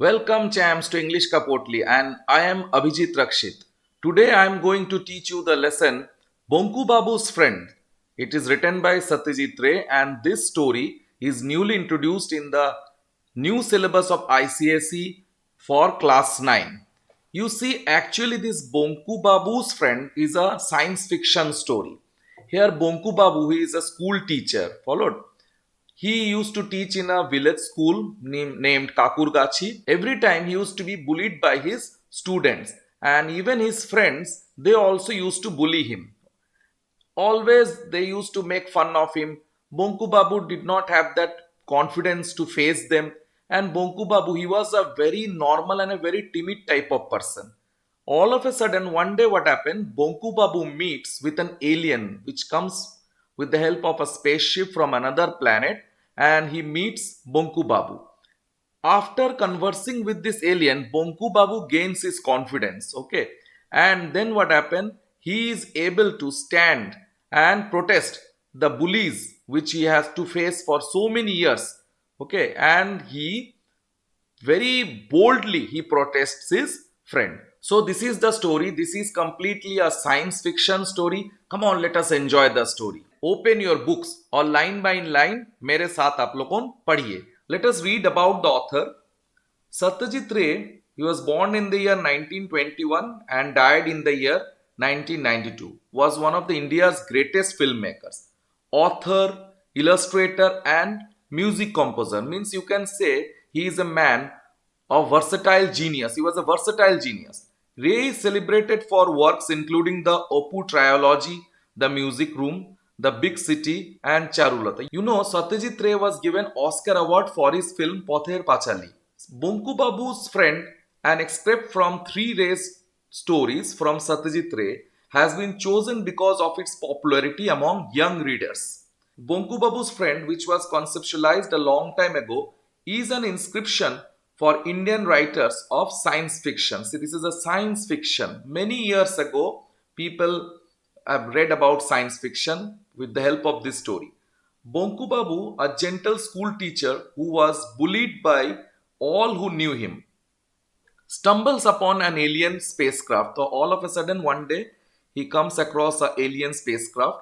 Welcome champs to English Kapotli and I am Abhijit Rakshit. Today I am going to teach you the lesson Bonku Babu's Friend. It is written by Satyajit Ray and this story is newly introduced in the new syllabus of ICSE for class 9. You see actually this Bonku Babu's Friend is a science fiction story. Here Bonku Babu he is a school teacher. Followed? He used to teach in a village school named Kakurgachi. Every time he used to be bullied by his students, and even his friends, they also used to bully him. Always they used to make fun of him. Bonku Babu did not have that confidence to face them. And Bonku Babu, he was a very normal and a very timid type of person. All of a sudden, one day what happened? Bonku Babu meets with an alien which comes with the help of a spaceship from another planet and he meets Bonku Babu. After conversing with this alien, Bonku Babu gains his confidence. Okay. And then what happened? He is able to stand and protest the bullies which he has to face for so many years. Okay. And he very boldly he protests his friend. So this is the story. This is completely a science fiction story. Come on, let us enjoy the story. Open your books और line by line मेरे साथ आप लोगों पढ़िए. Let us read about the author. Satyajit Ray, he was born in the year 1921 and died in the year 1992, was one of the India's greatest filmmakers, author, illustrator and music composer. Means you can say he is a man of versatile genius. He was a versatile genius. Ray is celebrated for works including the Opu trilogy, The Music Room, The Big City and Charulata. You know, Satyajit Ray was given Oscar award for his film Pother Pachali. Bonku Babu's Friend, an excerpt from three Ray's stories from Satyajit Ray, has been chosen because of its popularity among young readers. Bonku Babu's Friend, which was conceptualized a long time ago, is an inscription for Indian writers of science fiction. See, this is a science fiction. Many years ago, people have read about science fiction with the help of this story. Bonku Babu, a gentle school teacher who was bullied by all who knew him, stumbles upon an alien spacecraft. So all of a sudden, one day, he comes across an alien spacecraft.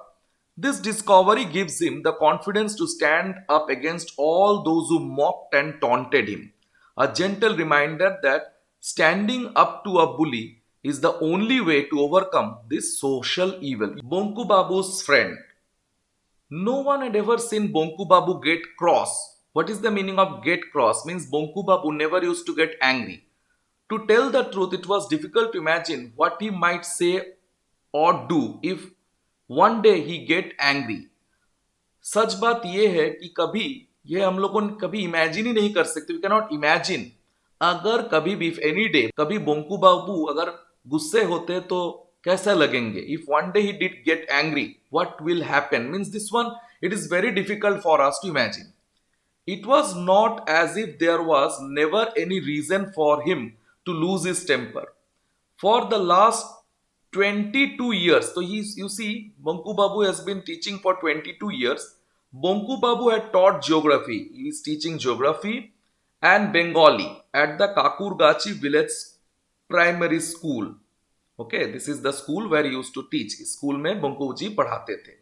This discovery gives him the confidence to stand up against all those who mocked and taunted him. A gentle reminder that standing up to a bully is the only way to overcome this social evil. Bonku Babu's friend. No one had ever seen Bonku Babu get cross. What is the meaning of get cross? Means Bonku Babu never used to get angry. To tell the truth, it was difficult to imagine what he might say or do if one day he get angry. सच बात यह है कि कभी ये हम लोगों ने कभी इमेजिन ही नहीं कर सकते. वी कैन नॉट इमेजिन अगर कभी भी एनी डे कभी बोंकू बाबू अगर गुस्से होते तो कैसा लगेंगे. If one day he did get angry what will happen. Means this one it is very difficult for us to imagine. It was not as if there was never any reason for him to lose his temper. For the last 22 years, so you see, Bonku Babu has been teaching for 22 years. Bonku Babu had taught geography. He is teaching geography and Bengali at the Kakurgachi village primary school. Okay, this is the school where he used to teach. इस school में Bonku जी पढ़ाते थे.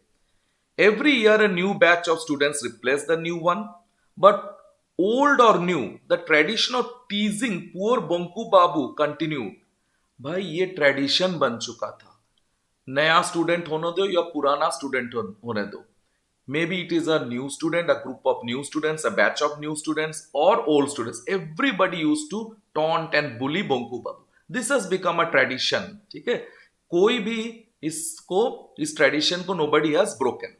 Every year a new batch of students replace the new one. But old or new, the tradition of teasing poor Bonku Babu continued. भाई ये tradition बन चुका था. नया स्टूडेंट होने दो या पुराना स्टूडेंट होने दो. Maybe it is a new student, a group of new students, a batch of new students or old students. Everybody used to taunt and bully Bonku Babu. This has become a tradition. ठीक है. कोई भी इसको इस tradition को nobody has broken.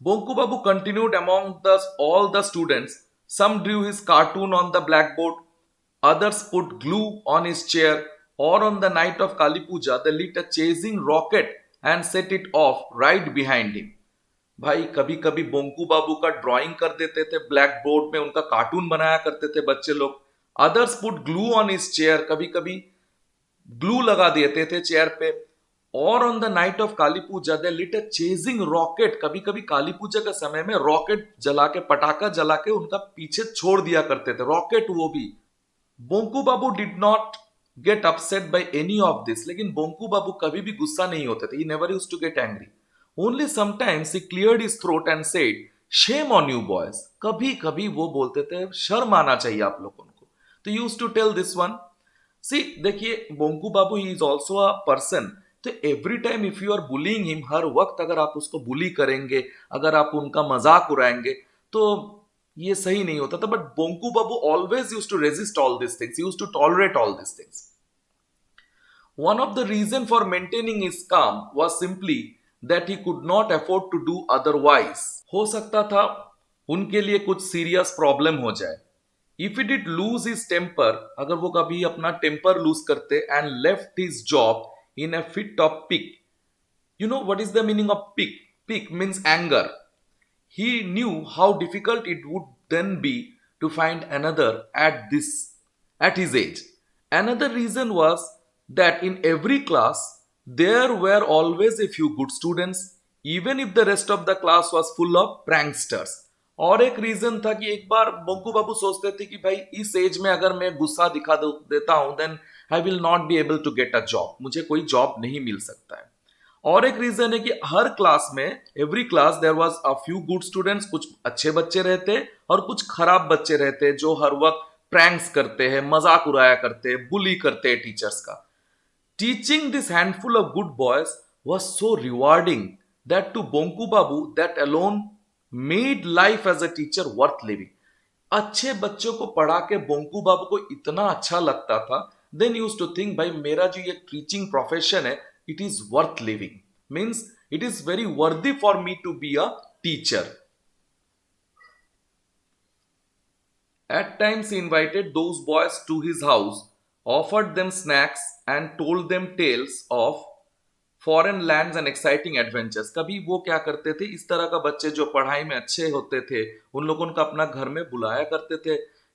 Bonku Babu continued among all the students. Some drew his cartoon on the blackboard, others put glue on his chair, or on the night of Kali Puja, they lit a chasing rocket and set it off right behind him. भाई कभी कभी बोंकू बाबू का drawing कर देते थे black board में, उनका cartoon बनाया करते थे बच्चे लोग. Others put glue on his chair, कभी कभी ग्लू लगा देते थे चेयर पे. और on the night of Kali Puja they lit a chasing rocket, कभी कभी काली पूजा के समय में रॉकेट जला के, पटाखा जला के उनका पीछे छोड़ दिया करते थे, रॉकेट वो भी। Bonku Babu did not get upset by any of this, लेकिन बोंकू बाबू कभी भी गुस्सा नहीं होते थे, he never used to get angry. Only sometimes he cleared his throat and said shame on you boys, कभी कभी वो बोलते थे शर्म आना चाहिए आप लोगों को। तो used to tell this one. See देखिए, Bonku Babu he is also a person. तो every time if you are bullying him, हर वक्त अगर आप उसको बुली करेंगे, अगर आप उनका मजाक उड़ाएंगे, तो ये सही नहीं होता था। But Bonku Babu always use to resist all this things, use to tolerate all this things. One of the reason for maintaining his calm was simply that he could not afford to do otherwise. हो सकता था उनके लिए कुछ serious problem हो जाए। If he did lose his temper, अगर वो कभी अपना टेम्पर लूज करते and left his job in a fit of pique. You know what is the meaning of pique? Pique means anger. He knew how difficult it would then be to find another at his age. Another reason was that in every class there were always a few good students, even if the rest of the class was full of pranksters. और एक reason था कि एक बार बोंकू बाबू सोचते थे कि भाई इस एज में अगर मैं गुस्सा दिखा देता हूं, then I will not be able to get a job, मुझे कोई जॉब नहीं मिल सकता है। और एक रीजन है कि हर क्लास में, every class there was a few good students, कुछ अच्छे बच्चे रहते और कुछ खराब बच्चे रहते जो हर वक्त प्रैंक्स करते हैं, मजाक उड़ाया करते हैं, बुली करते हैं टीचर्स का। Teaching this handful of good boys was so rewarding that to Bonku Babu that alone made life as a teacher worth living. अच्छे बच्चों को पढ़ा के बोंकू बाबू को इतना अच्छा लगता था, देन यूज टू थिंक भाई मेरा जो ये टीचिंग प्रोफेशन है, it is worth living, means it is very worthy for me to be a teacher. At times he invited those boys to his house, offered them snacks and told them tales of foreign lands and exciting adventures. कभी वो क्या करते थे, इस तरह का बच्चे जो पढ़ाई में अच्छे होते थे उन लोगों को अपना घर में बुलाया करते थे।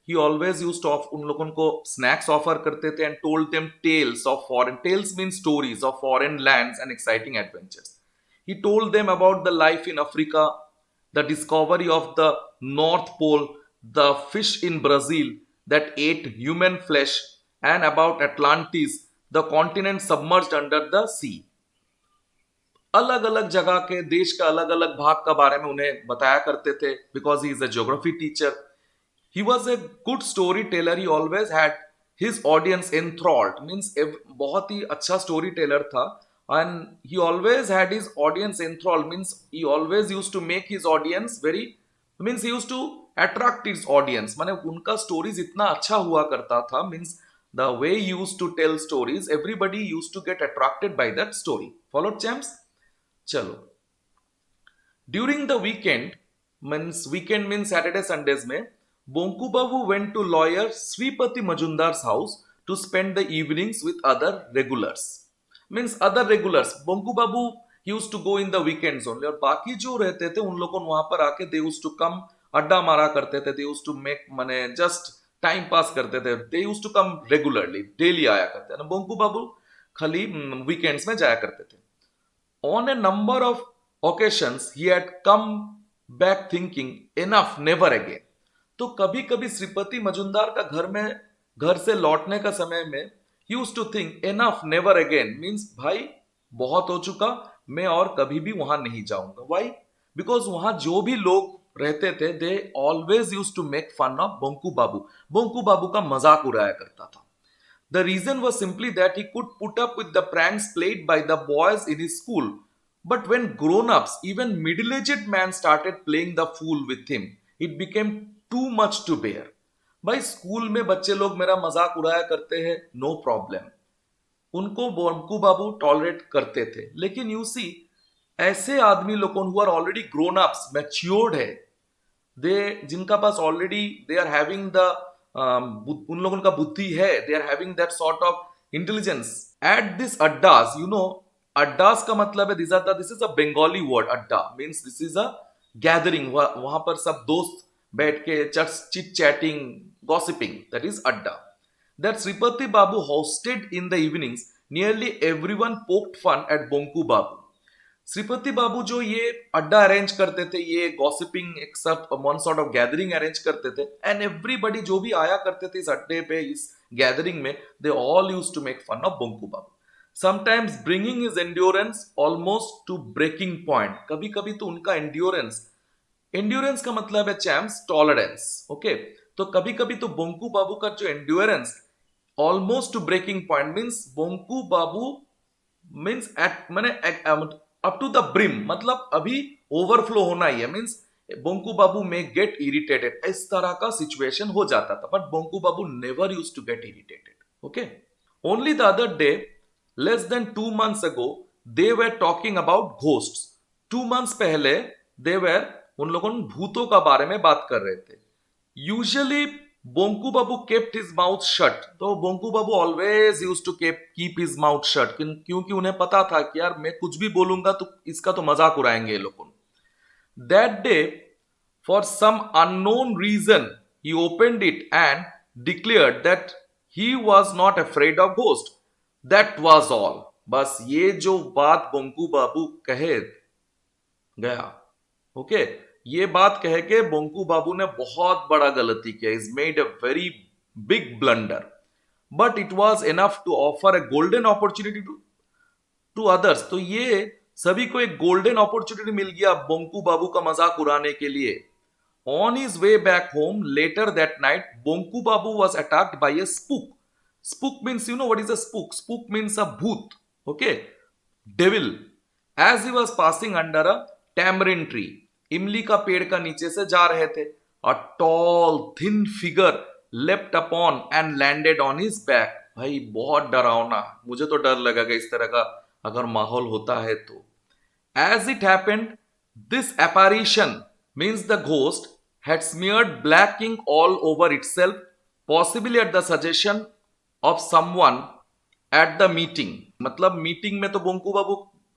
ही ऑलवेज यूज्ड टू उन लोगों को स्नैक्स ऑफर करते थे and told them tales of foreign, tales mean stories of foreign lands and exciting adventures. He told them about the life in Africa, the discovery of the north pole, the fish in Brazil that ate human flesh, and about Atlantis, the continent submerged under the sea. अलग अलग जगह के देश का अलग अलग भाग का बारे में उन्हें बताया करते थे, because he is a geography teacher. He was a good story teller, he always had his audience enthralled, means बहुत ही अच्छा स्टोरी टेलर था। And he always had his audience enthralled, means he always use to make his audience very, means he use to attract his audience, माने उनका stories इतना अच्छा हुआ करता था, means the way use to tell stories, everybody use to get attracted by that story. Follow champs. चलो, during the weekend means Saturday Sundays में, Bonku Babu went to lawyer Shripati Majumdar house to spend the evenings with other regulars, means other regulars. Bonku Babu use to go in the weekends only, और बाकी जो रहते थे उन लोगों वहां पर आके दे यूज टू कम, अड्डा मारा करते थे, दे यूज टू मेक मने जस्ट टाइम पास करते थे, they use to come regularly, daily आया करते थे। बोंकू बाबू खाली वीकेंड्स में जाया करते थे। On a number of occasions he had come back thinking enough, never again. तो कभी कभी श्रीपति मजुमदार का घर से लौटने का समय में used to think enough, never again means भाई बहुत हो चुका, मैं और कभी भी वहां नहीं जाऊंगा। Why? Because वहां जो भी लोग रहते थे, they always used to make fun of Bonku बाबू, बोंकू बाबू का मजाक उड़ाया करता था। The reason was simply that he could put up with the pranks played by the boys in his school. But when grown-ups, even middle-aged men started playing the fool with him, it became too much to bear. भाई school में बच्चे लोग मेरा मजाक उड़ाया करते हैं, no problem, उनको बोंकू बाबू टॉलरेट करते थे। लेकिन यू सी, ऐसे आदमी लोगों who are already grown ups, matured है, दे जिनका पास already they are having the उन लोगों का बुद्धि है, they are having that sort of intelligence. At this addas, you know addas का मतलब है this is a Bengali word, adda means this is a gathering, वहां पर सब दोस्त बैठ के chit chatting, gossiping, that is adda. That Sripati Babu hosted in the evenings Nearly everyone poked fun at Bonku Babu. Shripati Babu जो ये अड्डा अरेंज करते थे, ये गॉसिपिंग एक सब one sort of gathering arrange करते थे, एंड एवरीबडी जो भी आया करते थे इस अड्डे पे, इस गैदरिंग में, they all used to make fun of Bonku Babu, sometimes bringing his endurance almost to breaking point. कभी कभी तो उनका एंड्योरेंस, एंड्योरेंस का मतलब है चैम्प्स टॉलरेंस, ओके, तो कभी कभी तो बोंकू बाबू का जो endurance almost to breaking point means Bonku Babu means at मैंने अप टू द ब्रिम, मतलब अभी ओवरफ्लो होना ही है, मीन्स बोंकू बाबू में गेट इरिटेटेड, इस तरह का सिचुएशन हो जाता था, but Bonku Babu never used to get irritated, okay. Only the other day, less than 2 months ago, they were talking about ghosts. 2 months पहले दे वर, उन लोगों ने भूतों का बारे में बात कर रहे थे। Usually Bonku Babu kept his mouth shut, तो Bonku Babu always used to keep his mouth shut, क्योंकि उन्हें पता था कि यार मैं कुछ भी बोलूंगा तो इसका तो मजाक उड़ाएंगे ये लोग। That day, for some unknown reason, he opened it and declared that he was not afraid of ghost. That was all. बस ये जो बात बोंकू बाबू कहे गया, ओके, ये बात कह के बोंकू बाबू ने बहुत बड़ा गलती किया, is made a very big blunder, but it was enough to offer a golden opportunity to others. तो ये सभी को एक गोल्डन अपॉर्चुनिटी मिल गया बोंकू बाबू का मजाक उड़ाने के लिए। On his way back home later that night, Bonku Babu was attacked by a spook. Spook means, you know what is a spook? Spook means a भूत, okay, devil. As he was passing under a tamarind tree, इमली का पेड़ का नीचे से जा रहे थे, a tall thin figure left upon and landed on his back. भाई बहुत डरावना, मुझे तो डर लगेगा इस तरह का अगर माहौल होता है तो। As it happened, this apparition means the ghost had smeared black ink all over itself, possibly at the suggestion of someone at the meeting। मतलब मीटिंग में तो बोंकू बाबू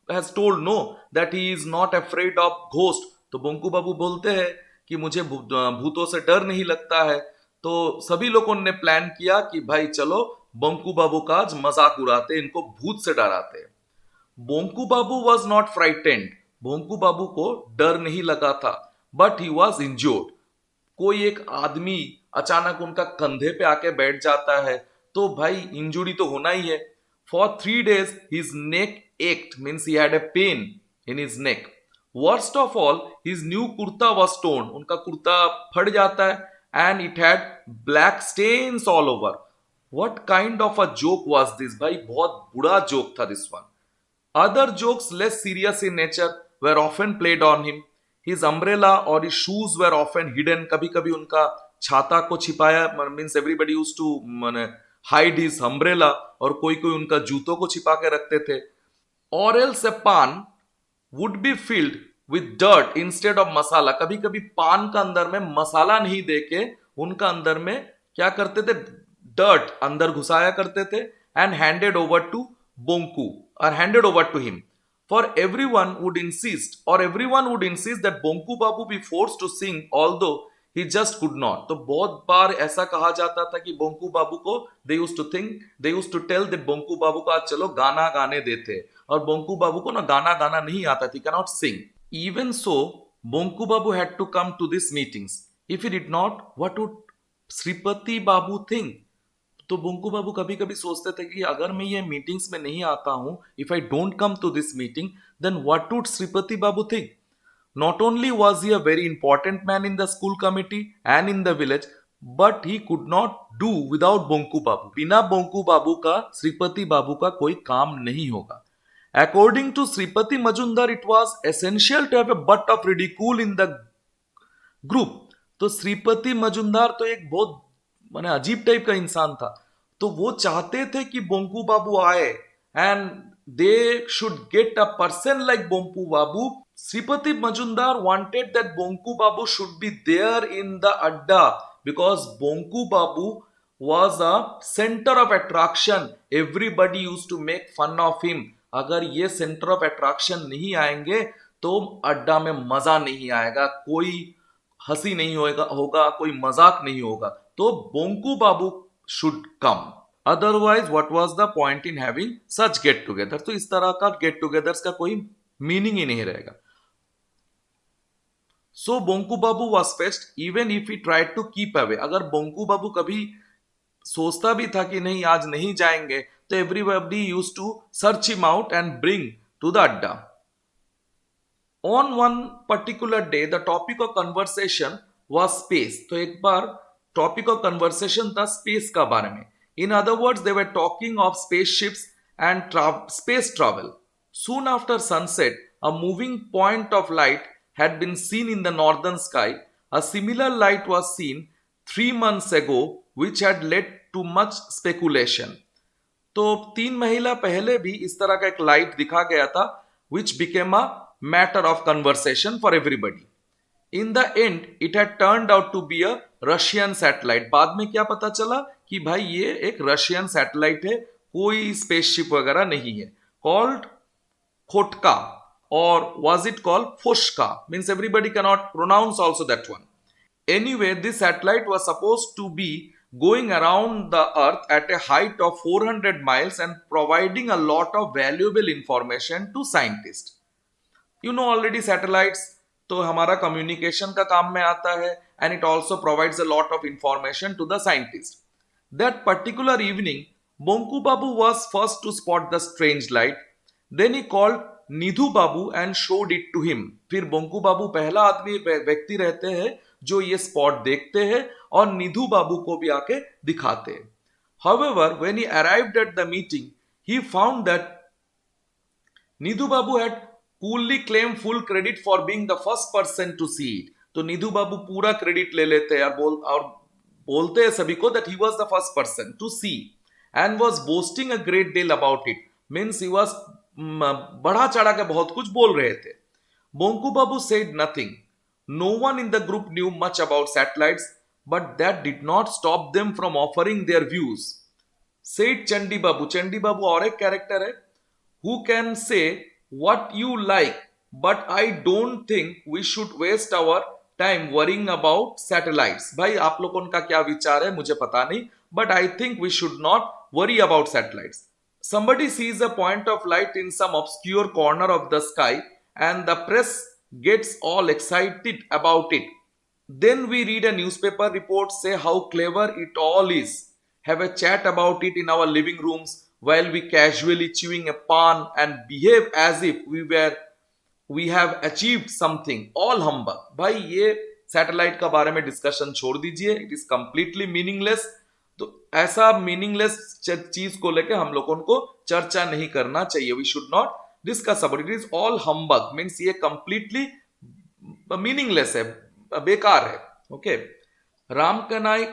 has told no that he is not afraid of ghost, तो बोंकू बाबू बोलते हैं कि मुझे भूतों से डर नहीं लगता है। तो सभी लोगों ने प्लान किया कि भाई चलो बोंकू बाबू का आज मजाक उड़ाते, इनको भूत से डराते। Bonku Babu was not frightened, Bonku बाबू को डर नहीं लगा था, बट ही वॉज इंज्योर्ड। कोई एक आदमी अचानक उनका कंधे पे आके बैठ जाता है तो भाई इंजुरी तो होना ही है। For 3 days his neck act, means he had a pain in his neck. Worst of all, his new kurta was torn, उनका कुर्ता फट जाता है, and it had black stains all over. What kind of a joke was this? भाई बहुत बुरा joke था this one. Other jokes less serious in nature were often played on him. His umbrella or his shoes were often hidden. कभी कभी उनका छाता को छिपाया, means everybody used to hide his umbrella, और कोई कोई उनका जूतों को छिपा के रखते थे। Or else a pan would be filled with dirt instead of मसाला। कभी कभी पान का अंदर में मसाला नहीं देके उनका अंदर में क्या करते थे, डर्ट अंदर घुसाया करते थे, and handed over to Bonku, or handed over to him। For everyone would insist, or everyone would insist that Bonku Babu be forced to sing, although he just could not। तो बहुत बार ऐसा कहा जाता था कि बोंकू बाबू को they used to tell that Bonku बाबू को आज चलो गाना गाने देते, और बोंकू बाबू को ना गाना गाना नहीं आता थी, cannot sing। Even so, Bonku Babu had to come to these meetings। If he did not, what would Shripati Babu think? तो बोंकू बाबू कभी कभी सोचते थे कि अगर मैं ये मीटिंग्स में नहीं आता हूं, if I don't come to this meeting, then what would Shripati Babu think? Not only was he a very important man in the school committee and in the village, but he could not do without Bonku Babu. बिना बोंकू बाबू का श्रीपति बाबू का कोई काम नहीं होगा। According to Shripati Majumdar, it was essential to have a butt of ridicule in the group. तो श्रीपति मजुमदार तो एक बहुत माने अजीब टाइप का इंसान था, तो वो चाहते थे कि बोंकू बाबू आए, and they should get a person like Bonku Babu. Shripati Majumdar wanted that Bonku Babu should be there in the adda, because Bonku Babu was a center of attraction, everybody used to make fun of him। अगर ये सेंटर ऑफ अट्रैक्शन नहीं आएंगे तो अड्डा में मजा नहीं आएगा, कोई हंसी नहीं होगा, कोई मजाक नहीं होगा, तो Bonku Babu should come. Otherwise what was the point in having such get together? तो इस तरह का गेट टुगेदर्स का कोई मीनिंग ही नहीं रहेगा. So Bonku Babu was fast even if he tried to keep away. अगर बोंकू बाबू कभी सोचता भी था कि नहीं आज नहीं जाएंगे, तो everybody use to search him out and bring to the adda. On one particular day the topic of conversation was space. तो एक बार टॉपिक ऑफ कन्वर्सेशन था स्पेस का बारे में. In other words they were talking of spaceships and space travel. Soon after sunset, a moving point of light had been seen in the northern sky. A similar light was seen 3 months ago, which had led to much speculation. तो 3 महीना पहले भी इस तरह का एक light दिखा गया था, which became a matter of conversation for everybody. In the end, it had turned out to be a Russian satellite. बाद में क्या पता चला कि भाई ये एक रशियन सैटेलाइट है, कोई स्पेसशिप वगैरह नहीं है. Called Khotka, or was it called Foshka? Means everybody cannot pronounce also that one. Anyway, this satellite was supposed to be going around the earth at a height of 400 miles and providing a lot of valuable information to scientists. You know already satellites तो हमारा communication का काम में आता है, and it also provides a lot of information to the scientists. That particular evening, Bonku Babu was first to spot the strange light. Then he called Nidhu Babu and showed it to him. फिर बोंकू बाबू पहला आदमी व्यक्ति रहते हैं जो ये spot देखते हैं और निधु बाबू को भी आके दिखाते हैं. However, when he arrived at the meeting, he found that Nidhu Babu had coolly claimed full credit for being the first person to see it. तो निधु बाबू पूरा क्रेडिट ले लेते हैं और बोलते हैं सभी को that he was the first person to see and was boasting a great deal about it. Means he was बढ़ा चढ़ा के बहुत कुछ बोल रहे थे. बोंकू बाबू said nothing. No one in the group knew much about satellites, but that did not stop them from offering their views. Said Chandi Babu. Chandi Babu और एक कैरेक्टर है. Who can say what you like, but I don't think we should waste our time worrying about satellites. भाई आप लोगों का क्या विचार है मुझे पता नहीं, but I think we should not worry about satellites. Somebody sees a point of light in some obscure corner of the sky and the press gets all excited about it. Then we read a newspaper report say how clever it all is. Have a chat about it in our living rooms while we casually chewing a pan and behave as if we have achieved something. All humbug. भाई ये satellite का बारे में discussion छोड़ दीजिए. It is completely meaningless. तो ऐसा meaningless चीज को लेकर हम लोगों को चर्चा नहीं करना चाहिए. We should not discuss about it. Is all humbug. Means ये कंप्लीटली मीनिंगलेस है, बेकार है. Okay. Ram Kanai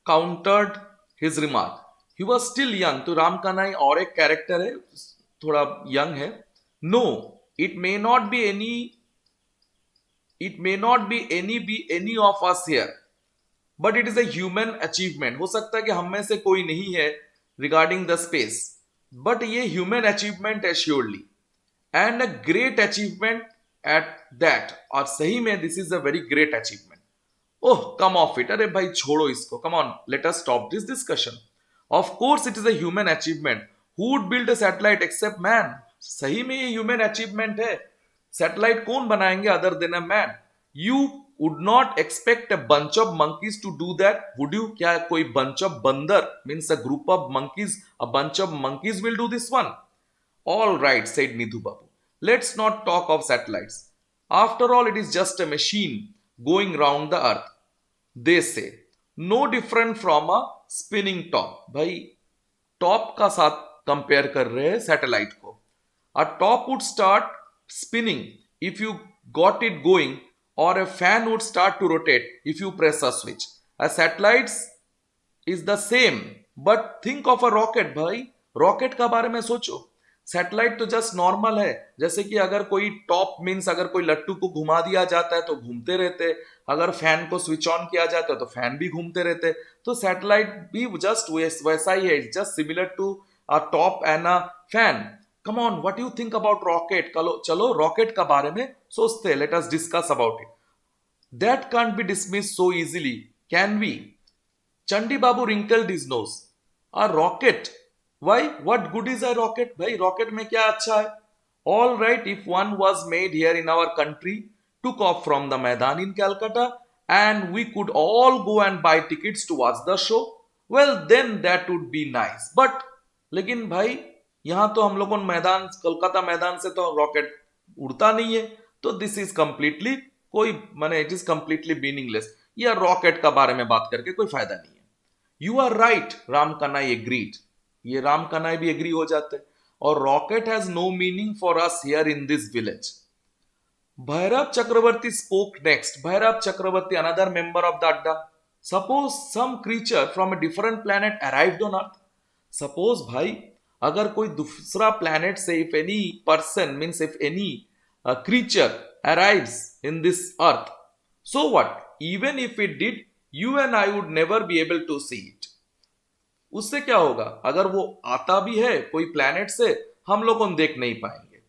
countered his remark. He was still young. तो राम कनाई और एक कैरेक्टर है, थोड़ा यंग है. No, it may not be any of us here, but it is a human achievement. हो सकता है कि हम में से कोई नहीं है रिगार्डिंग द स्पेस, बट ये ह्यूमन अचीवमेंट है surely, and a great achievement at that. और सही में this is a very great achievement. Oh come off it. अरे भाई छोड़ो इसको. Come on, let us stop this discussion. Of course it is a human achievement. Who would build a satellite except man. सही में ये human achievement है. Satellite कौन बनाएंगे other than a man. You would not expect a bunch of monkeys to do that, would you? क्या कोई bunch of बंदर means a group of monkeys, a bunch of monkeys will do this one? All right, said Nidhu Babu. Let's not talk of satellites. After all, it is just a machine going round the earth. They say, no different from a spinning top. भाई top का साथ compare कर रहे हैं satellite को. A top would start spinning if you got it going, or a fan would start to rotate if you press a switch. A satellite is the same, but think of a rocket. भाई rocket का बारे में सोचो. Satellite तो just normal है. जैसे कि अगर कोई टॉप मीन्स अगर कोई लट्टू को घुमा दिया जाता है तो घूमते रहते, अगर फैन को स्विच ऑन किया जाता है तो फैन भी घूमते रहते. तो सैटेलाइट भी जस्ट वैसा ही है. Just similar to a top and a fan. Come on, what do you think about rocket? चलो रॉकेट का बारे में सोचते हैं. Let us discuss about it. That can't be dismissed so easily, can we? Chandi Babu wrinkled his nose. A rocket. Why? What good is a rocket? भाई rocket में क्या अच्छा है? All right, if one was made here in our country, took off from the Maidan in Calcutta, and we could all go and buy tickets to watch the show, well then that would be nice. But लेकिन भाई यहाँ तो हम लोगों ने मैदान कोलकाता मैदान से तो रॉकेट उड़ता नहीं है, तो दिस इज कंप्लीटली कोई माने इट इज कंप्लीटली मीनिंगलेस. या रॉकेट का बारे में बात करके कोई फायदा नहीं है. You are right, Ram Kanai agreed. ये राम कनाई भी एग्री हो जाते हैं. और rocket has no meaning for us here in this village. Bhairav Chakravarti spoke next. Bhairav Chakravarti, another member of the Adda. Suppose some creature from a different planet arrived on Earth. Suppose भाई अगर कोई दूसरा planet से if any person means if any creature arrives in this Earth, so what? Even if it did, you and I would never be able to see it. उससे क्या होगा? अगर वो आता भी है कोई planet से, हम लोग उन देख नहीं पाएंगे.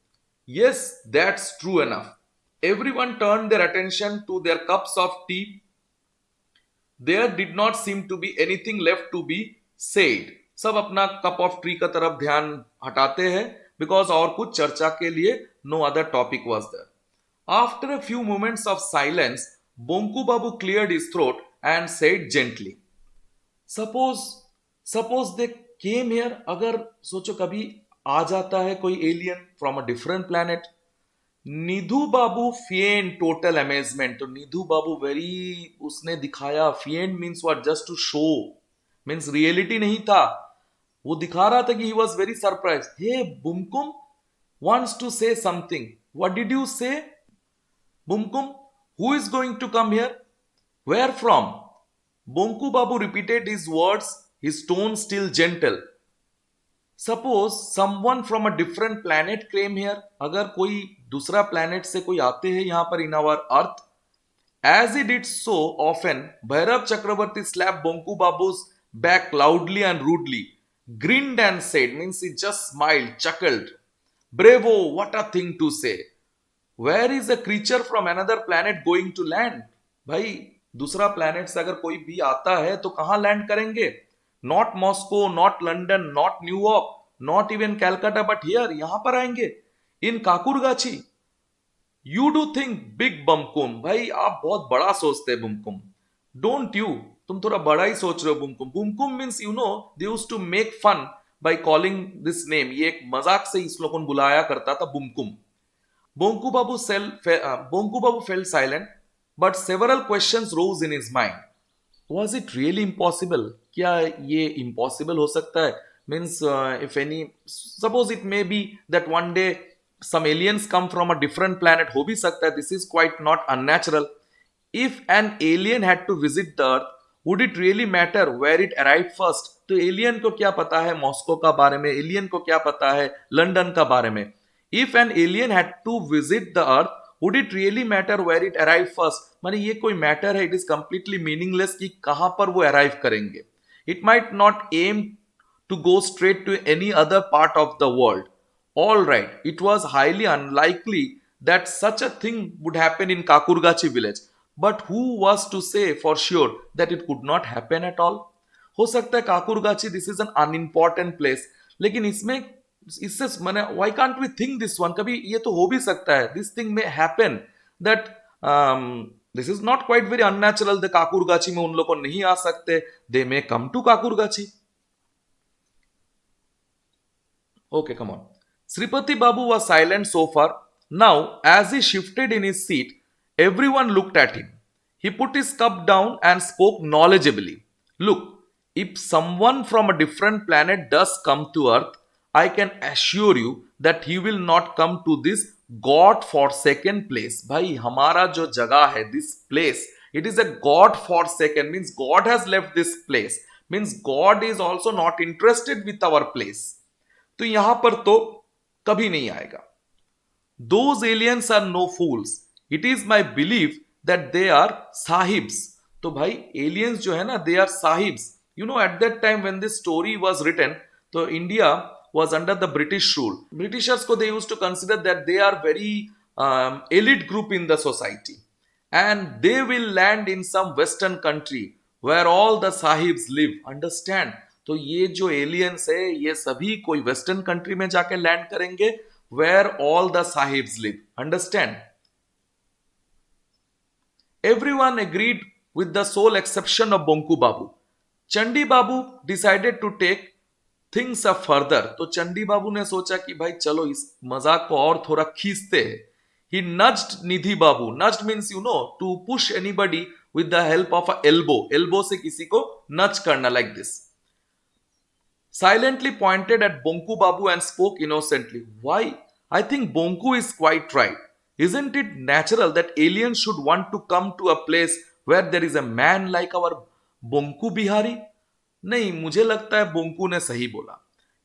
Yes, that's true enough. Everyone turned their attention to their cups of tea. There did not seem to be anything left to be said. सब अपना कप ऑफ टी का तरफ ध्यान हटाते हैं बिकॉज और कुछ चर्चा के लिए no other topic was there. After a few moments of silence Bonku Babu cleared his throat and said gently, suppose suppose they came here. अगर सोचो कभी आ जाता है कोई alien from a different planet. Nidhu Babu feign total amazement. तो निधु बाबू वेरी उसने दिखाया. Feign means what? Just to show, means reality नहीं था. वो दिखा रहा था कि ही वॉज वेरी सरप्राइज. हे बुमकुम wants to say something. What did you say? Bumkum, who is going to come here? Where from? Bonku Babu repeated his words, his tone still gentle. Suppose someone from a different planet came here. अगर कोई दूसरा planet से कोई आते हैं यहाँ पर in our earth. As he did so often, Bhairav Chakravarti slapped Bonku Babu's back loudly and rudely, grinned and said, means he just smiled, chuckled. Bravo, what a thing to say. Where is a creature from another planet going to land? भाई दूसरा planet से अगर कोई भी आता है तो कहाँ land करेंगे? Not Moscow, not London, not New York, not even Calcutta, but here, यहाँ पर आएंगे. In Kakurgachi. You do think big Bumkum. भाई आप बहुत बड़ा सोचते हैं Bumkum. Don't you? तुम थोड़ा बड़ा ही सोच रहे हो Bumkum. Bumkum means you know they used to make fun by calling this name. ये एक मजाक से इस लोगों ने बुलाया करता था Bumkum. Bonku Babu fell silent, but several questions rose in his mind. Was it really impossible? क्या ये impossible हो सकता है? Means if any, suppose it may be that one day some aliens come from a different planet. हो भी सकता है. This is quite not unnatural. If an alien had to visit the earth, would it really matter where it arrived first? तो alien को क्या पता है Moscow का बारे में? एलियन को क्या पता है लंदन का बारे में? If an alien had to visit the earth, would it really matter where it arrived first? माने ये कोई मैटर है. इट इज कंप्लीटली मीनिंगलेस कि कहां पर वो अराइव करेंगे. It might not aim to go straight to any other part of the world. All right, it was highly unlikely that such a thing would happen in Kakurgachi village. But who was to say for sure that it could not happen at all? हो सकता है Kakurgachi this is an unimportant place, लेकिन इसमें इससे मैंने why can't we think this one, कभी ये तो हो भी सकता है. दिस थिंग में happen that this is not quite very unnatural. The Kakurgachi में उन लोग को नहीं आ सकते. They may come to Kakurgachi. Okay, come on. Sripati Babu was silent so far. Now, as he shifted in his seat, everyone looked at him. He put his cup down and spoke knowledgeably. Look, if someone from a different planet does come to Earth, I can assure you that he will not come to this God-forsaken place. भाई हमारा जो जगह है, this place, it is a God-forsaken, means God has left this place. Means God is also not interested with our place. तो यहां पर तो कभी नहीं आएगा. Those aliens are no fools. It is my belief that they are sahibs. तो भाई aliens जो है ना, they are sahibs. You know, at that time when this story was written, तो India was under the British rule. Britishers को they used to consider that they are very elite group in the society, and they will land in some western country where all the sahibs live. Understand? तो ये जो aliens है ये सभी कोई western country में जाके लैंड करेंगे where all the sahibs live. Understand? Everyone agreed with the sole exception of Bonku Babu. Chandi Babu decided to take things up further. तो चंडी बाबू ने सोचा कि भाई चलो इस मजाक को और थोड़ा खींचते हैं. He nudged Nidhi Babu. Nudged means you know to push anybody with the help of a elbow. Elbow से किसी को नच करना, like this. Silently pointed at Bonku Babu and spoke innocently. Why? I think Bonku is quite right. Isn't it natural that aliens should want to come to a place where there is a man like our Bonku Bihari? नहीं, मुझे लगता है बोंकू ने सही बोला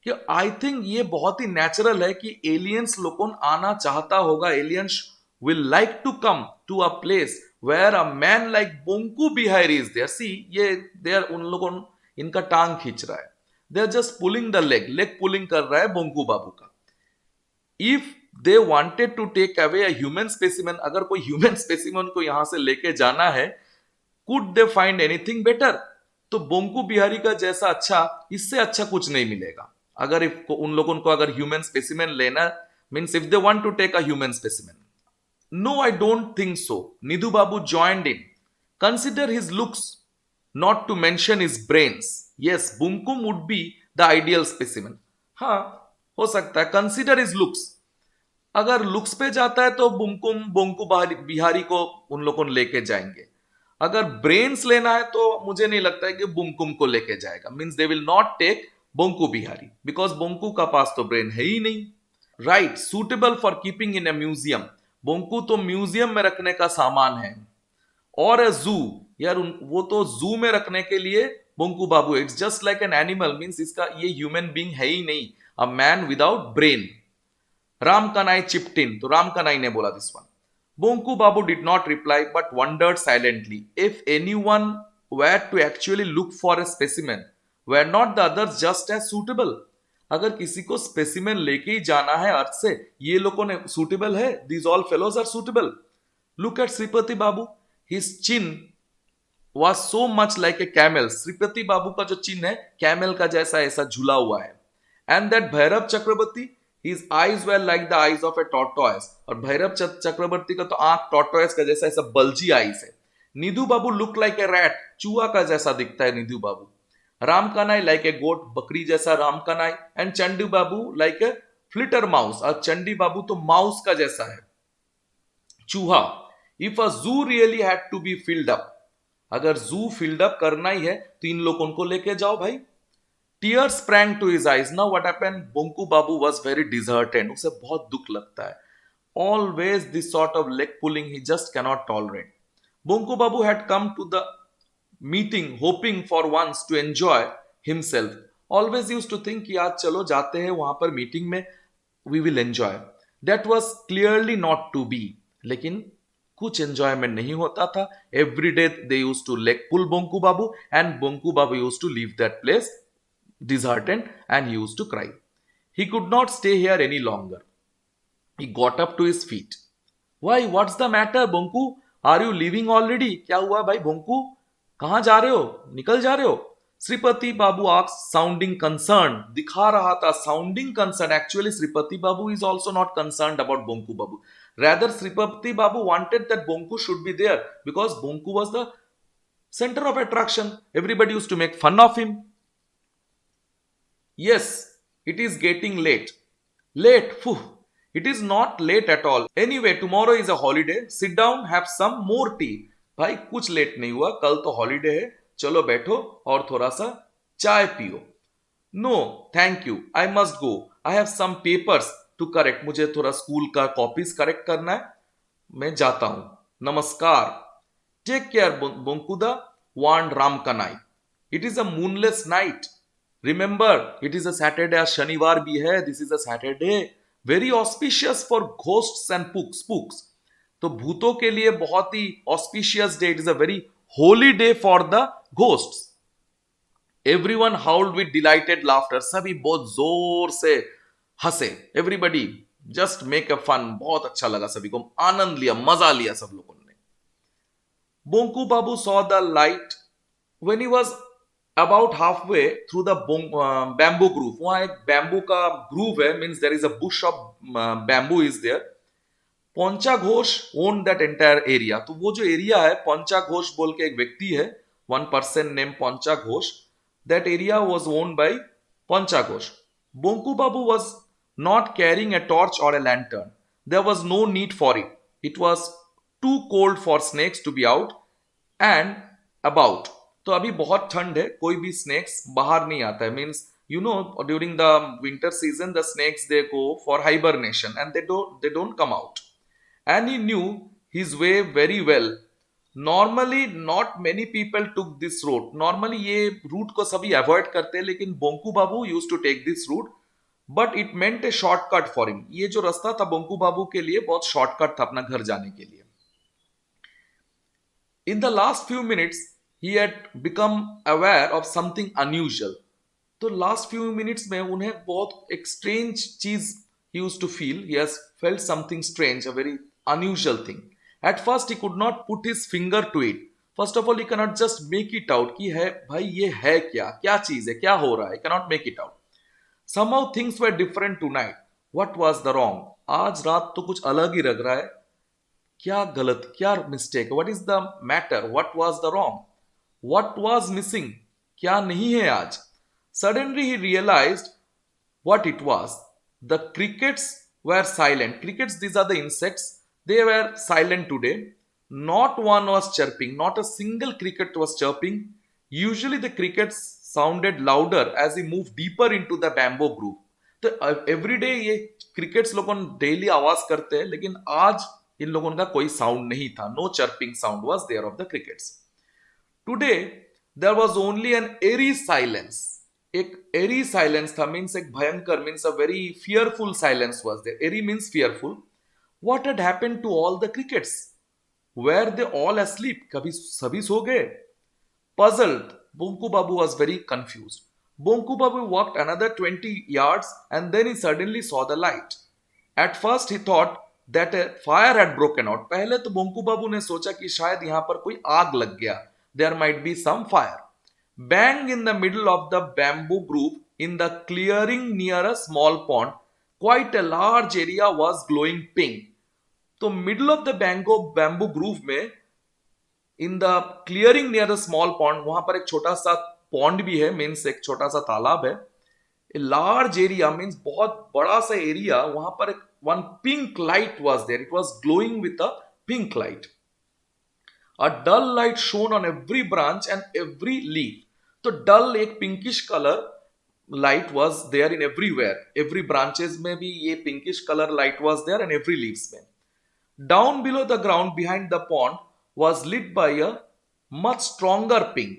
कि I think ये बहुत ही नेचुरल है कि एलियंस लोगों आना चाहता होगा. Aliens will like to come to a place where a man like Bonku Bihari is there. See ये देयर उन लोगों इनका टांग खींच रहा है. They are just pulling the leg pulling कर रहा है बोंकू बाबू का. If they wanted to take away a human specimen, अगर कोई ह्यूमन स्पेसिमेन को यहां से लेके जाना है, could they find anything better? तो बोंकू बिहारी का जैसा अच्छा, इससे अच्छा कुछ नहीं मिलेगा. अगर उन लोगों को अगर ह्यूमन स्पेसिमेन लेना, means if they want to take a human specimen. No, I don't think so. Nidhu Babu joined in. Consider his looks, not to mention his brains. Yes, Bunkum would be the ideal specimen. हाँ, हो सकता है. Consider is looks. अगर looks पे जाता है तो बुमकुम बोंकू बिहारी को उन लोगों को लेके जाएंगे. अगर ब्रेन्स लेना है तो मुझे नहीं लगता है कि बुमकुम को लेके जाएगा. Means they will not take Bonku Bihari because Bonku का पास तो ब्रेन है ही नहीं. Right, suitable for keeping in a museum. Bonku तो म्यूजियम में रखने का सामान है. और ए जू, यार वो तो जू में रखने के लिए Bonku Babu. It's just like an animal. Means इसका ये ह्यूमन बीइंग है ही नहीं. A man without brain. Ram Kanai chipped in. तो राम कनाई ने बोला this one. Bonku Babu did not reply but wondered silently if anyone were to actually look for a specimen, were not the others just as suitable. अगर किसी को specimen लेके ही जाना है अर्थ से, ये लोगों ने सुटेबल है. These all fellows are suitable. Look at Shripati Babu. His chin was so much like a camel. Shripati Babu का जो चिन्ह है कैमल का जैसा ऐसा झूला हुआ है. And that Bhairav Chakraborty, his eyes were like the eyes of a tortoise. और भैरव चक्रवर्ती का तो आंख टॉर्टोइस का जैसा ऐसा बल्जी आईज है. निधु बाबू लुक लाइक ए रैट. चूहा का जैसा दिखता है निधु बाबू. राम कनाई लाइक ए गोट. बकरी जैसा Ram Kanai. And Chandi Babu like a flutter mouse. और चंडी बाबू तो माउस का जैसा है, चूहा. If a zoo really had to be filled up, अगर जू फिल्ड अप करना ही है तो इन लोगों को लेके जाओ भाई. Tears sprang to his eyes. Now what happened? Bonku Babu was very disheartened. उसे बहुत दुख लगता है. Always this sort of leg pulling he just cannot tolerate. Bonku Babu had come to the meeting hoping for once to enjoy himself. Always used to think कि आज चलो जाते हैं वहां पर मीटिंग में, we will enjoy. That was clearly not to be. लेकिन कुछ एंजॉयमेंट नहीं होता था. Every day they used to leg pull Bonku Babu and Bonku Babu used to leave that place disheartened and he used to cry. He could not stay here any longer. He got up to his feet. Why? What's the matter, Bonku? Are you leaving already? क्या हुआ भाई बोंकू? कहां जा रहे हो? निकल जा रहे हो? श्रीपति बाबू asked, sounding concerned. दिखा रहा था sounding concerned. Actually, Sripati Babu is also not concerned about Bonku Babu. Rather, Sripati Babu wanted that Bonku should be there because Bonku was the center of attraction. Everybody used to make fun of him. Yes, it is getting late. Late? Phew. It is not late at all. Anyway, tomorrow is a holiday. Sit down, have some more tea. भाई कुछ late नहीं हुआ, कल तो holiday है. चलो बैठो और थोड़ा सा चाय पियो. No thank you, I must go. I have some papers to correct. मुझे थोड़ा स्कूल का कॉपीज करेक्ट करना है, मैं जाता हूं. नमस्कार. Take care Bonkuda, warned Ram Kanai. It is a moonless night. Remember it is a Saturday. आज शनिवार भी है. This is a Saturday, very auspicious for ghosts and spooks. तो भूतों के लिए बहुत ही auspicious day. It is a very holy day for the ghosts. Everyone howled with delighted laughter. सभी बहुत जोर से हंसे. Everybody just make a fun. बहुत अच्छा लगा सभी को, आनंद लिया, मजा लिया सब लोगों ने. Bonku Babu saw the light when he was about half way through the bamboo grove, वहां एक बैम्बू का ग्रूव है, means there is a bush of bamboo is there. Poncha Ghosh own that entire area. तो वो जो एरिया है, पोंचा घोष बोल के एक व्यक्ति है, one person name Poncha Ghosh. That area was own by Poncha Ghosh. Bonku Babu was not carrying a torch और a lantern. There was no need for it. It was too cold for snakes to be out and about. तो अभी बहुत ठंड है, कोई भी snacks बाहर नहीं आता है. Means you know, during the winter season the snakes they go for hibernation and they don't come out. And he knew his way very well. Normally not many people took this route. Normally ये route को सभी avoid करते हैं, लेकिन बोंकू बाबू used to take this route, but it meant a shortcut for him. ये जो रास्ता था बोंकू बाबू के लिए बहुत शॉर्टकट था अपना घर जाने के लिए. In the last few minutes he had become aware of something unusual. तो लास्ट फ्यू मिनट्स में उन्हें बहुत एक स्ट्रेंज चीज ही used to feel. He has felt something strange, a very unusual thing. At first he could not put his finger to it. First of all he cannot just make it out कि है भाई ये है क्या, क्या चीज है, क्या हो रहा है. Cannot make it out. Somehow things were different tonight. What was the wrong. आज रात तो कुछ अलग ही लग रहा है. क्या गलत, क्या mistake, what is the matter, what was the wrong, what was missing, क्या नहीं है आज. Suddenly he realized what it was. The crickets were silent. Crickets, these are the insects. They were silent today. Not one was chirping. Not a single cricket was chirping. Usually the crickets sounded louder as he moved deeper into the bamboo groove. तो every day ये crickets लोगों daily आवाज करते हैं, लेकिन आज इन लोगों का कोई sound नहीं था. No chirping sound was there of the crickets. Today there was only an eerie silence. एक एरी साइलेंस था. मीन्स एक भयंकर, means a very fearful silence was there. Eerie means fearful. What had happened to all the crickets. Were they all asleep. कभी सभी सो गए. Puzzled, Bonku Babu was very confused. Bonku Babu walked another 20 yards and then he suddenly saw the light. At first he thought that a fire had broken out. पहले तो बोंकू बाबू ने सोचा कि शायद यहां पर कोई आग लग गया. There might be some fire. Bang, in the middle of the bamboo grove, in the clearing near a small pond, quite a large area was glowing pink. तो middle of the bamboo grove में, in the clearing near the small pond, वहां पर एक छोटा सा pond भी है, means एक छोटा सा तालाब है. ए लार्ज एरिया मीन्स बहुत बड़ा सा एरिया. वहां पर एक one pink light was there. It was glowing with a pink light. A dull light shone on every branch and every leaf. तो डल एक pinkish colour light was there in everywhere. Every branches में भी ये pinkish colour light was there and every leaves में. Down below the ground behind the pond was lit by a much stronger pink.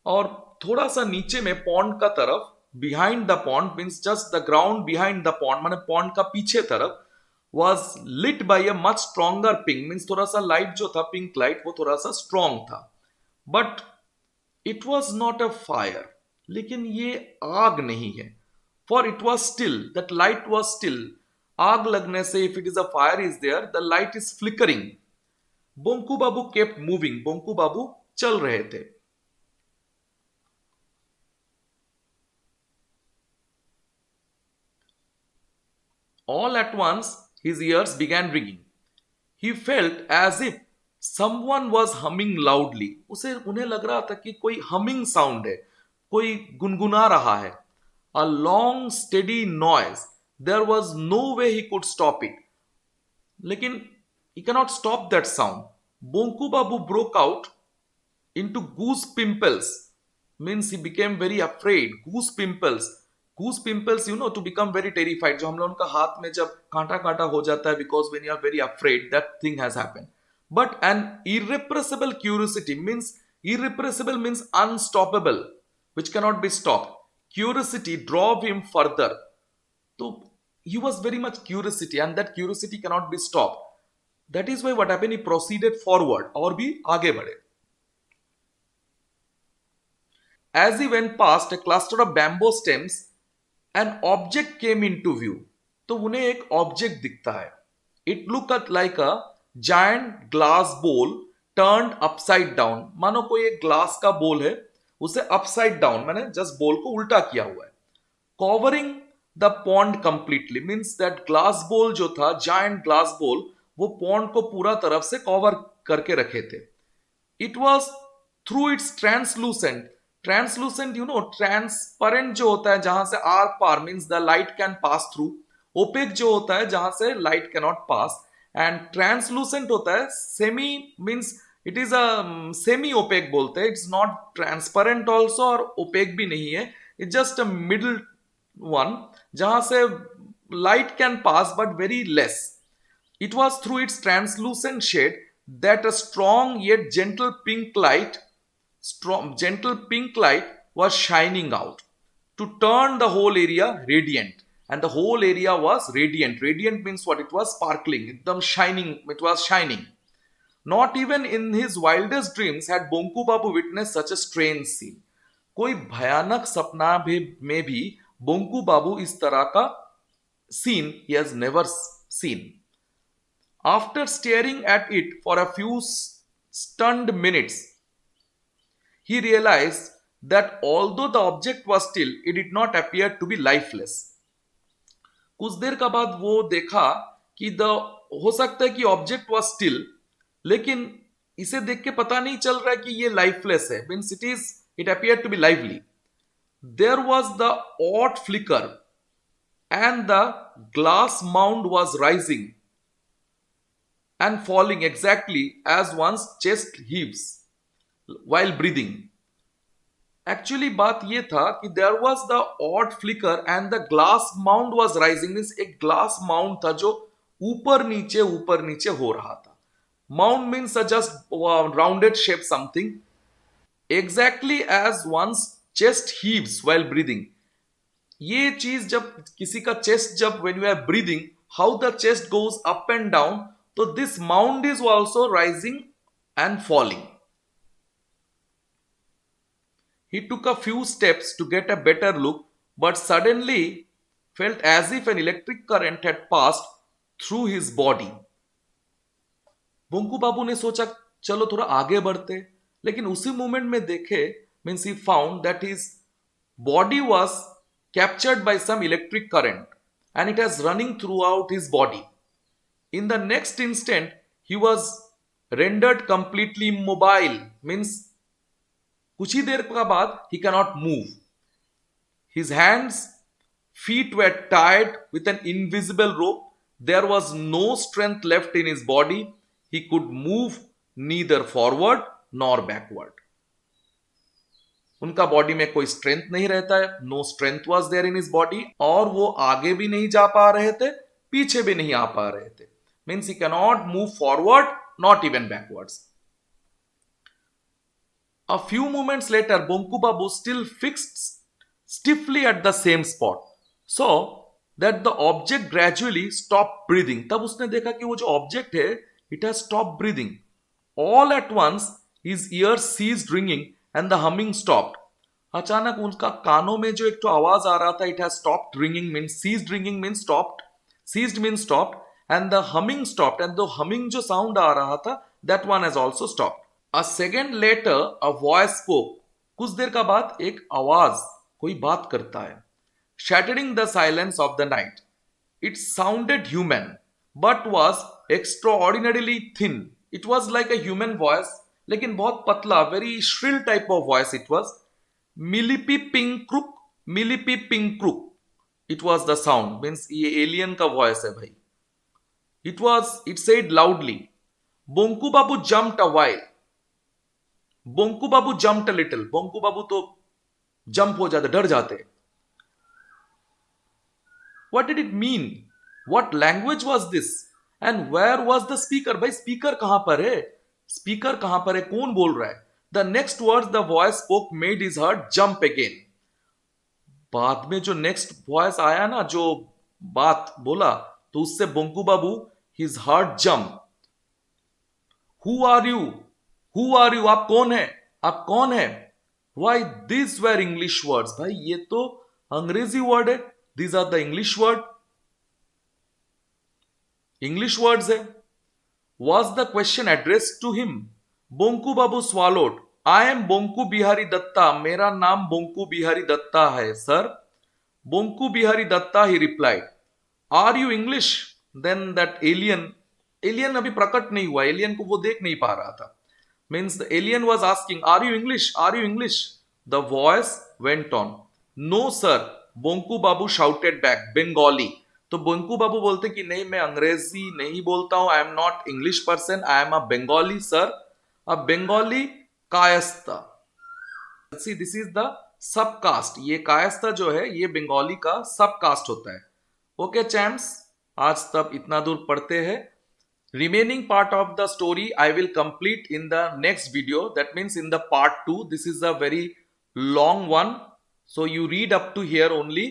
और थोड़ा सा नीचे में pond का तरफ, behind the pond means just the ground behind the pond, माने pond का पीछे तरफ, was lit by a much stronger pink means थोड़ा सा लाइट जो था, पिंक लाइट, वो थोड़ा सा स्ट्रॉन्ग था. But it was not a fire. लेकिन ये आग नहीं है. For it was still, that light was still. आग लगने से, if it is a fire is there, the light is flickering. Bonku Babu kept moving. Bonku Babu चल रहे थे. All at once his ears began ringing. He felt as if someone was humming loudly. उसे उन्हें लग रहा था कि कोई humming sound है, कोई गुनगुना रहा है. A long steady noise. There was no way he could stop it. लेकिन he cannot stop that sound. Bonku Babu broke out into goose pimples. Means he became very afraid. Goose pimples. Goose pimples, you know, to become very terrified. जो हम लोगों का हाथ में जब कांटा कांटा हो जाता है, because when you are very afraid, that thing has happened. But an irrepressible curiosity means, irrepressible means unstoppable, which cannot be stopped. Curiosity drove him further. So he was very much curiosity, and that curiosity cannot be stopped. That is why what happened, he proceeded forward, और भी आगे बढ़े. As he went past a cluster of bamboo stems, an object came into view. तो उन्हें एक object दिखता है. It looked like a giant glass bowl turned upside down. मानो कोई एक ग्लास का बोल है, उसे अपसाइड डाउन, मैंने जस्ट बॉल को उल्टा किया हुआ है. Covering the pond completely means that glass ball जो था, जायंट ग्लास बॉल, वो पॉन्ड को पूरा तरफ से कवर करके रखे थे. It was through its translucent. Translucent you know, transparent जो होता है जहां से आर पार means the light can pass through. Opaque जो होता है जहां से light can not pass. And translucent होता है semi means it is a semi opaque बोलते हैं. इट्स नॉट ट्रांसपेरेंट ऑल्सो और ओपेक भी नहीं है. It's just a middle one जहां से light can pass but very less. It was through its translucent shade that a strong yet gentle pink light was shining out to turn the whole area radiant. And the whole area was radiant. Radiant means what? It was sparkling, ekdam shining. It was shining. Not even in his wildest dreams had Bonku Babu witnessed such a strange scene. कोई भयानक सपना भी में भी बोंकू बाबू इस तरह का scene he has never seen. After staring at it for a few stunned minutes, he realized that although the object was still, it did not appear to be lifeless. कुछ देर का बाद वो देखा कि हो सकता है कि ऑब्जेक्ट वॉज स्टिल, लेकिन इसे देख के पता नहीं चल रहा है कि ये लाइफलेस है. Means it appear to be lively. There was the odd flicker and the glass mound was rising and falling exactly as one's chest heaves while breathing. Actually बात ये था कि there was the odd flicker and the glass mound was rising. means एक glass mound था जो ऊपर नीचे हो रहा था. Mound means a just rounded shape something. Exactly as one's chest heaves while breathing. ये चीज जब किसी का चेस्ट, जब when you are breathing, how the chest goes up and down, तो this mound is also rising and falling. He took a few steps to get a better look but suddenly felt as if an electric current had passed through his body. Bonku Babu ने सोचा चलो थोड़ा आगे बढ़ते, लेकिन उसी moment में देखे means he found that his body was captured by some electric current and it was running throughout his body. In the next instant, he was rendered completely immobile. Means कुछ ही देर का बाद he cannot move. His hands, feet were tied with an invisible rope. There was no strength left in his body. He could move neither forward nor backward. उनका body में कोई strength नहीं रहता है. No strength was there in his body. और वो आगे भी नहीं जा पा रहे थे, पीछे भी नहीं आ पा रहे थे. Means he can not move forward, not even backwards. A few moments later Bonku Babu still fixed stiffly at the same spot so that the object gradually stop breathing. तब उसने देखा कि वो जो ऑब्जेक्ट है it has stop breathing. All at once his ears ceased ringing and the humming stopped. अचानक उनका कानों में जो एक तो आवाज आ रहा था, it has stopped ringing means ceased ringing means stopped, ceased means stopped, and the humming stopped, and the humming जो sound आ रहा था that one has also stopped. A second later a voice spoke. कुछ देर का बाद एक आवाज, कोई बात करता है. Shattering the silence of the night. It sounded human but was extraordinarily thin. It was like a human voice लेकिन बहुत पतला, very shrill type of voice it was. मिलिपी पिंक्रुक, मिलिपी पिंक्रुक it was the sound. Means ये alien का voice है भाई. It said loudly. Bonku Babu jumped a while. Bonku Babu jumped a little. Bonku Babu तो जंप हो जाते, डर जाते. What did it mean? What language was this? And where was the speaker? भाई स्पीकर कहां पर है? स्पीकर कहां पर है? कौन बोल रहा है? The next word the voice spoke made his heart jump again. बाद में जो नेक्स्ट वॉइस आया ना, जो बात बोला, तो उससे Bonku Babu his heart jump. Who are you? Who are you? आप कौन है? आप कौन है? Why this were English words. भाई ये तो अंग्रेजी वर्ड है. These are the English word. English words है. Was the question addressed to him? Bonku Babu swallowed I am Bonku Bihari Dutta, मेरा नाम बोंकू बिहारी दत्ता है sir. Bonku Bihari Dutta, he replied. Are you English? Then that alien, alien अभी प्रकट नहीं हुआ, एलियन को वो देख नहीं पा रहा था. Means the alien was asking, are you English? Are you English? The voice went on. No sir, Bonku Babu shouted back, Bengali. तो बोंकू बाबू बोलते कि नहीं, मैं अंग्रेजी नहीं बोलता हूं, I am not English person, I am a Bengali sir, a Bengali Kayastha. See this is the sub caste, ये कायस्था जो है ये बंगाली का सब कास्ट होता है. ओके चैम्प्स, आज तब इतना दूर पढ़ते हैं. Remaining part of the story I will complete in the next video, that means in the part 2. This is a very long one, so you read up to here only.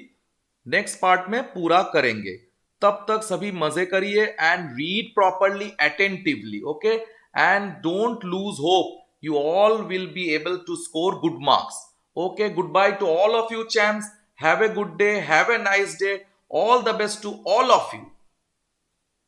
Next part में पूरा करेंगे. तब तक सभी मजे करिए and read properly attentively, okay, and don't lose hope, you all will be able to score good marks. Okay, goodbye to all of you champs, have a good day, have a nice day, all the best to all of you.